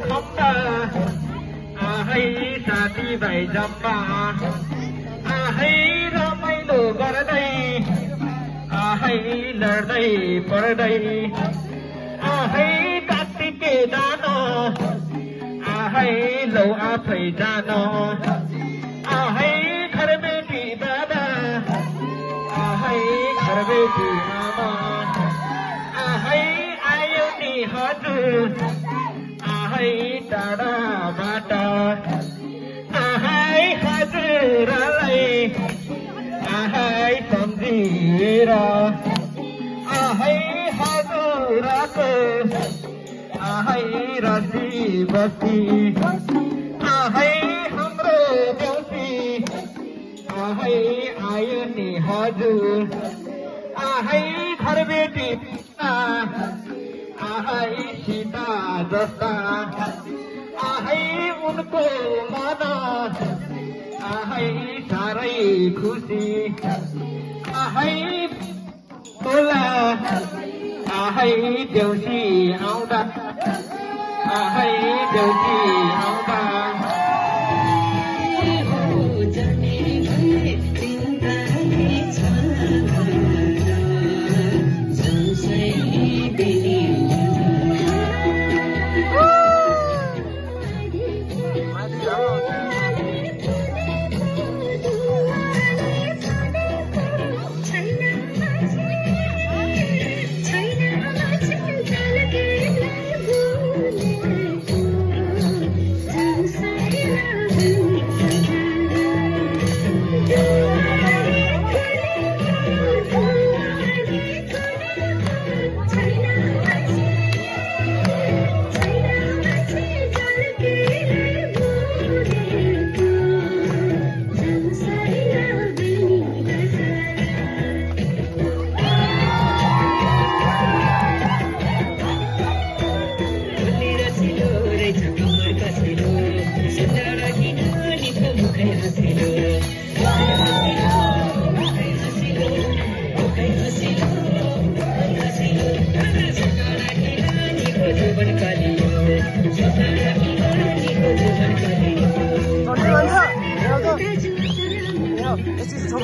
खम्बा आहै साथीभाइ जम्मा आहै रमाइलो गर्दै आहै लड्दै पढ्दै आहै कात्तिके जान आहै लौ आफै जान आहै घरबेटी बाबा आहै घरबेटी आमा आहै आयो नि हजुर आहै टाढाबाट आहै हजुरलाई आहै सम्झिएर आहै हजुरको आहै रसी बसी आहै हाम्रो देउसी आहै आयो नि हजुर आहै घरबेटी आहै सीता जस्ता आहै उनको मन आहै साह्रै खुसी आहै तोला आहै देउसी आउँदा आहै देउसी आउँदा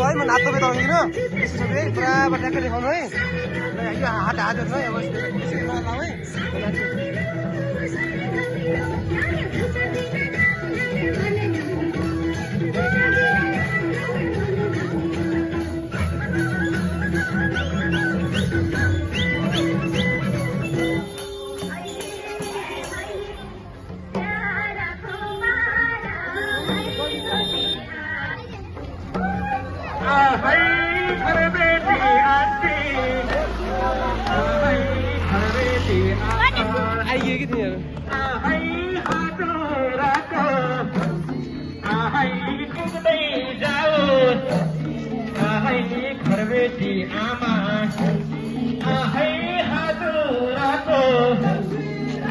है म नाच्नु बताउँदिन यसो है पुरा बट्याक्क देखाउनु है यो हात हातहरू है अब यसरी नलाऊ है आहै घरबेटी आन्टी आहै घरबेटी आइयो कि तिनीहरू आहै हजुरको आहै कुद्दै जाओस् आहै घरबेटी आमा आहै हजुरको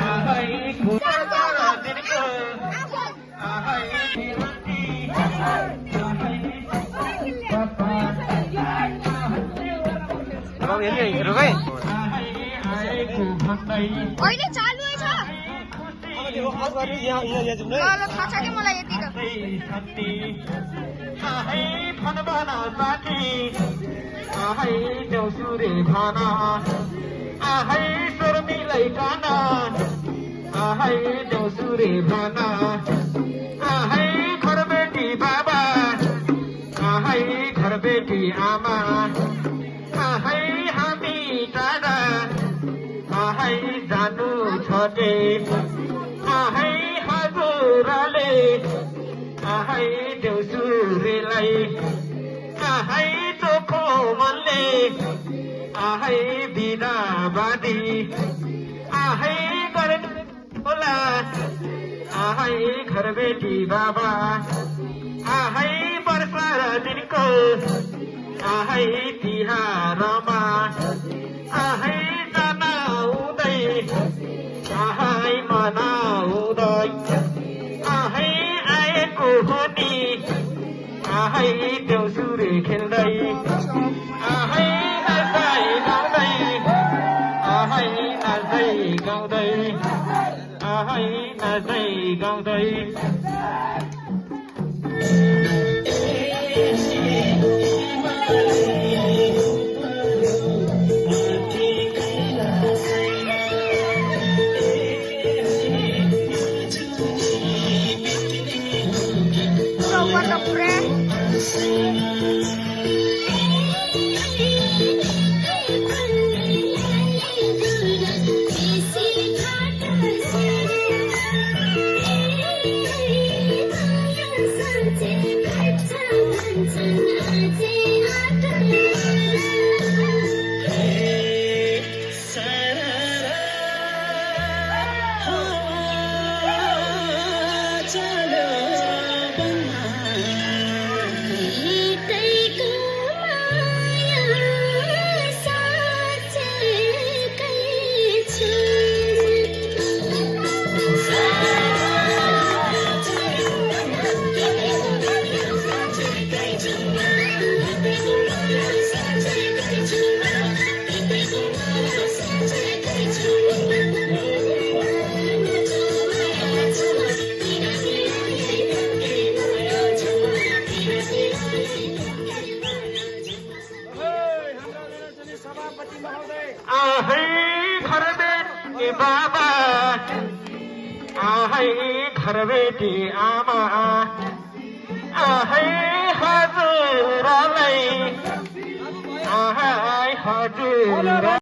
आहै घुम्दा दिनको आहै आन्टी अहिले चालु छ थाहा छ कि मलाई यति आहै फनबन साथी आहै देउसुरे भन आहै स्वर मिलाइकन आहै देउसुरे भन आहै घरबेटी बाबा आहै घरबेटी आमा आहै हामी टाढा आहै जानु छोटे आहै हजुरले आहै देउसुरेलाई आहै चोखो मनले आहै बिना बाँधी आहै गर्नु होला आहै घरबेटी बाबा आहै वर्षा दिनको आहै तिहारमा आहै जनाउँदै आहै मनाउँदै आहै आएको हो नि आहै देउसुरे खेल्दै आहै नाच्दै गाउँदै आहै नाच्दै गाउँदै आहै नाच्दै गाउँदै आहै घरबेटी बाबा आहै घरबेटी आमा आहै हजुरलाई आहै हजुर